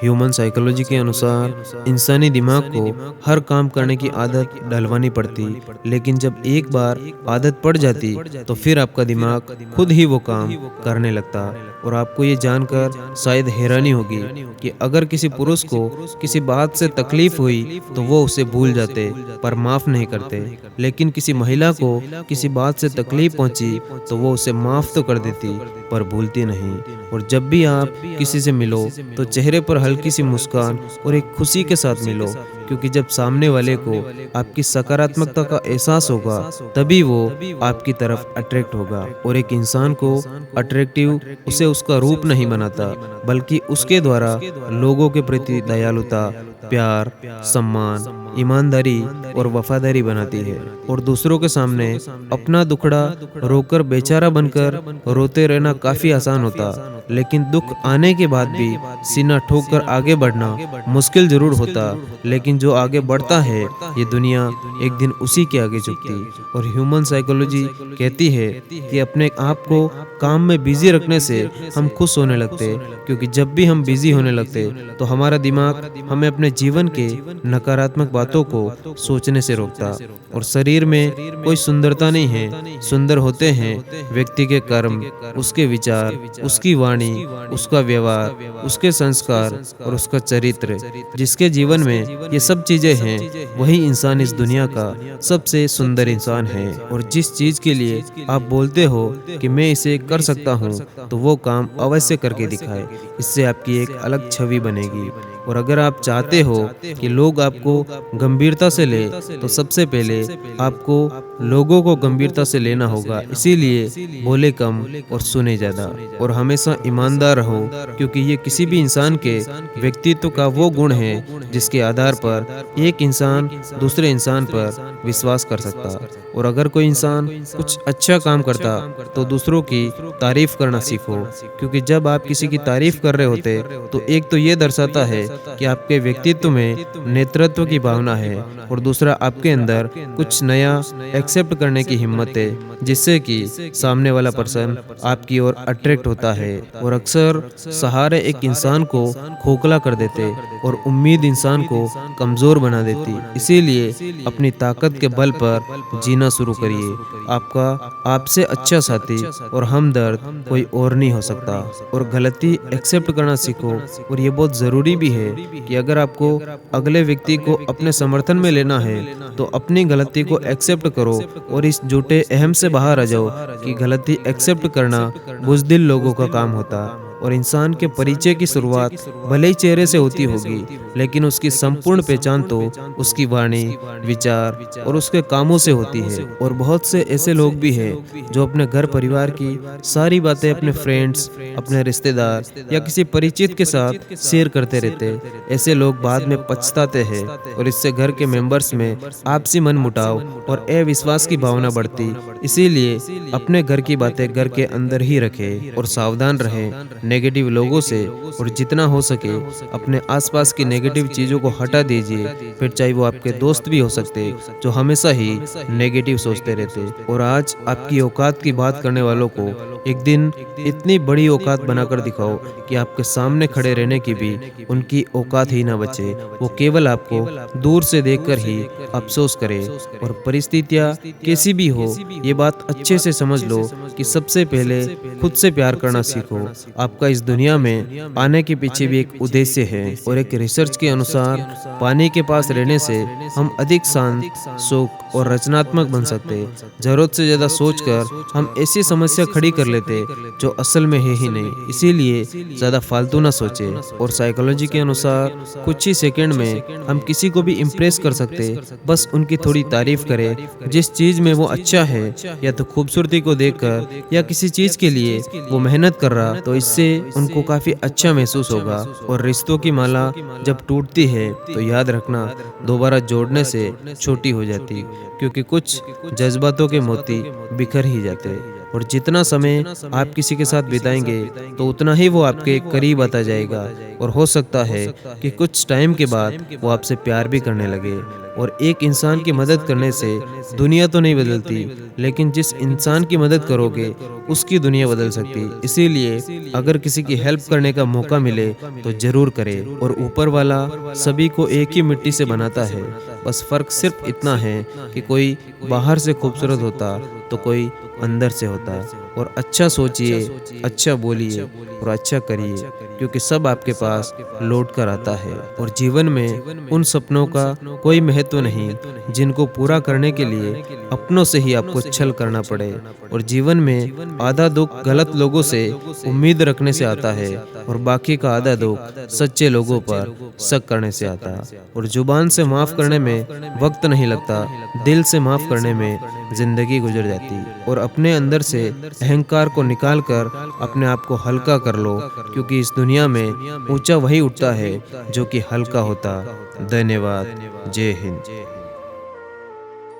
Human psychology के अनुसार इंसानी दिमाग को हर काम करने की आदत डलवानी पड़ती, लेकिन जब एक बार आदत पड़ जाती तो फिर आपका दिमाग खुद ही वो काम करने लगता। और आपको ये जानकर शायद हैरानी होगी कि अगर किसी पुरुष को किसी बात से तकलीफ हुई तो वो उसे भूल जाते पर माफ नहीं करते, लेकिन किसी महिला को किसी बात से तकलीफ पहुंची तो वो उसे माफ तो कर देती पर भूलती नहीं। और जब भी आप किसी से मिलो तो चेहरे पर हल्की सी मुस्कान और एक खुशी के साथ मिलो, क्योंकि जब सामने वाले को आपकी सकारात्मकता का एहसास होगा तभी वो आपकी तरफ अट्रैक्ट होगा। और एक इंसान को अट्रैक्टिव उसे उसका रूप नहीं बनाता, बल्कि उसके द्वारा लोगों के प्रति दयालुता, प्यार, सम्मान, ईमानदारी और वफादारी बनाती है। और दूसरों के सामने अपना दुखड़ा रोकर बेचारा बनकर रोते रहना काफी आसान होता, लेकिन दुख आने के बाद भी सीना ठोक कर आगे बढ़ना मुश्किल जरूर होता, लेकिन जो आगे बढ़ता है ये दुनिया एक दिन उसी के आगे झुकती। और ह्यूमन साइकोलॉजी कहती है कि अपने आप को काम में बिजी रखने से हम खुश होने लगते, क्योंकि जब भी हम बिजी होने लगते तो हमारा दिमाग हमें अपने जीवन के नकारात्मक बातों को सोचने से रोकता। और शरीर में कोई सुंदरता नहीं है, सुंदर होते हैं व्यक्ति के कर्म, उसके विचार, उसकी वाणी, उसका व्यवहार, उसके संस्कार और उसका चरित्र। जिसके जीवन में ये सब चीजें हैं वही इंसान इस दुनिया का सबसे सुंदर इंसान है। और जिस चीज के लिए आप बोलते हो कि मैं इसे कर सकता हूँ तो वो काम अवश्य करके दिखाए, इससे आपकी एक अलग छवि बनेगी। और अगर आप चाहते हो कि लोग आपको गंभीरता से ले तो सबसे पहले आपको लोगों को गंभीरता से लेना होगा। इसीलिए बोले कम और सुने ज्यादा, और हमेशा ईमानदार रहो, क्योंकि ये किसी भी इंसान के व्यक्तित्व का वो गुण है जिसके आधार पर एक इंसान दूसरे इंसान पर विश्वास कर सकता। और अगर कोई इंसान कुछ अच्छा काम करता तो दूसरों की तारीफ करना सीखो, क्योंकि जब आप किसी की तारीफ कर रहे होते तो एक तो ये दर्शाता है कि आपके व्यक्तित्व में नेतृत्व की भावना है, और दूसरा आपके अंदर कुछ नया एक्सेप्ट करने की हिम्मत है, जिससे कि सामने वाला पर्सन आपकी ओर अट्रैक्ट होता है। और अक्सर सहारे एक इंसान को खोखला कर देते और उम्मीद इंसान को कमजोर बना देती। इसीलिए अपनी ताकत के बल पर जीना शुरू करिए। आपका आपसे अच्छा साथी और हमदर्द कोई और नहीं हो सकता। और गलती एक्सेप्ट करना सीखो। और ये बहुत जरूरी भी है कि अगर आपको अगले व्यक्ति को अपने समर्थन में लेना है तो अपनी गलती को एक्सेप्ट करो और इस झूठे अहम से बाहर आ जाओ कि गलती एक्सेप्ट करना बुज़दिल लोगों का काम होता। और इंसान के परिचय की शुरुआत भले ही चेहरे से होती होगी, लेकिन उसकी संपूर्ण पहचान तो उसकी वाणी, विचार और उसके कामों से होती है। और बहुत से ऐसे लोग भी हैं जो अपने घर परिवार की सारी बातें अपने फ्रेंड्स, अपने रिश्तेदार या किसी परिचित के साथ शेयर करते रहते। ऐसे लोग बाद में पछताते हैं और इससे घर के मेंबर्स में आपसी मनमुटाव और अविश्वास की भावना बढ़ती। इसीलिए अपने घर की बातें घर के अंदर ही रखें और सावधान रहें नेगेटिव लोगों से। और जितना हो सके अपने आसपास की नेगेटिव चीजों को हटा दीजिए, फिर चाहे वो आपके दोस्त भी हो सकते जो हमेशा ही नेगेटिव सोचते रहते। और आज आपकी औकात की बात करने वालों को एक दिन इतनी बड़ी औकात बनाकर दिखाओ कि आपके सामने खड़े रहने की भी उनकी औकात ही ना बचे, वो केवल आपको दूर से देखकर ही अफसोस करे। और परिस्थितियाँ कैसी भी हो, ये बात अच्छे से समझ लो कि सबसे पहले खुद से प्यार करना सीखो। आपका इस दुनिया में आने के पीछे भी एक उद्देश्य है। और एक रिसर्च के अनुसार पानी के पास रहने से हम अधिक शांत, सुख और रचनात्मक बन सकते। जरूरत से ज्यादा सोचकर हम ऐसी समस्या खड़ी कर लेते जो असल में है ही नहीं। इसीलिए ज्यादा फालतू ना सोचे। और साइकोलॉजी के अनुसार कुछ ही सेकंड में हम किसी को भी इम्प्रेस कर सकते, बस उनकी थोड़ी तारीफ करें जिस चीज में वो अच्छा है, या तो खूबसूरती को देखकर या किसी चीज के लिए वो मेहनत कर रहा, तो इससे उनको काफी अच्छा महसूस होगा। और रिश्तों की माला जब टूटती है तो याद रखना दोबारा जोड़ने से छोटी हो जाती, क्योंकि कुछ जज्बातों के मोती बिखर ही जाते। और जितना समय आप किसी के साथ बिताएंगे तो उतना ही वो आपके करीब आता जाएगा। और हो सकता है कि कुछ टाइम के बाद वो आपसे प्यार भी करने लगे। और एक इंसान की मदद करने से दुनिया तो नहीं बदलती, लेकिन जिस इंसान की मदद करोगे उसकी दुनिया बदल सकती। इसीलिए अगर किसी की हेल्प करने का मौका मिले तो जरूर करें। और ऊपर वाला सभी को एक ही मिट्टी से बनाता है, बस फर्क सिर्फ इतना है कि कोई बाहर से खूबसूरत होता तो कोई अंदर से होता। और अच्छा सोचिए, अच्छा बोलिए और अच्छा करिए, क्योंकि सब आपके पास लौट कर आता है। और जीवन में उन सपनों का कोई महत्व नहीं जिनको पूरा करने के लिए अपनों से ही आपको छल करना पड़े। और जीवन में आधा दुख गलत लोगों से उम्मीद रखने से आता है और बाकी का आधा दुख सच्चे लोगों पर शक करने से आता है। और जुबान से माफ करने में वक्त नहीं लगता, दिल से माफ करने में जिंदगी गुजर जाती। और अपने अंदर से अहंकार को निकाल कर अपने आप को हल्का कर लो, क्योंकि इस दुनिया में ऊंचा वही उठता है जो कि हल्का होता। धन्यवाद। जय हिंद।